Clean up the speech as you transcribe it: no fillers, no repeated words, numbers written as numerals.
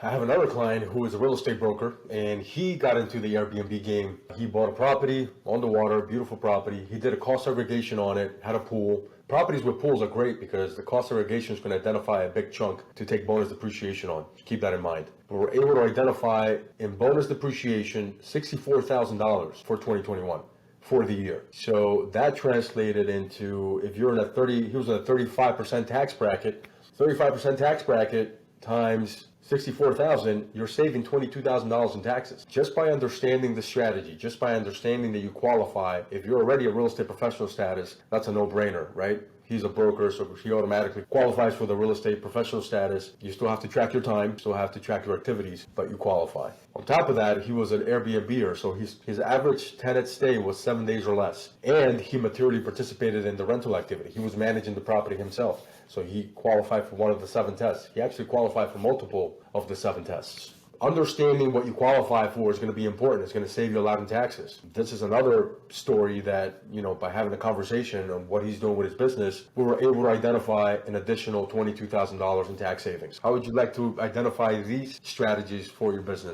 I have another client who is a real estate broker, and he got into the Airbnb game. He bought a property on the water, beautiful property. He did a cost segregation on it, had a pool. Properties with pools are great because the cost segregation is going to identify a big chunk to take bonus depreciation on. Keep that in mind. But we're able to identify in bonus depreciation $64,000 for 2021 for the year. So that translated into, if you're in he was in a 35% tax bracket, 35% tax bracket times 64,000, you're saving $22,000 in taxes. Just by understanding the strategy, just by understanding that you qualify, if you're already a real estate professional status, that's a no-brainer, right? He's a broker, so he automatically qualifies for the real estate professional status. You still have to track your time, still have to track your activities, but you qualify. On top of that, he was an Airbnber, so his average tenant stay was 7 days or less. And he materially participated in the rental activity. He was managing the property himself. So he qualified for one of the 7 tests. He actually qualified for multiple of the 7 tests. Understanding what you qualify for is going to be important. It's going to save you a lot in taxes. This is another story that, by having a conversation on what he's doing with his business, we were able to identify an additional $22,000 in tax savings. How would you like to identify these strategies for your business?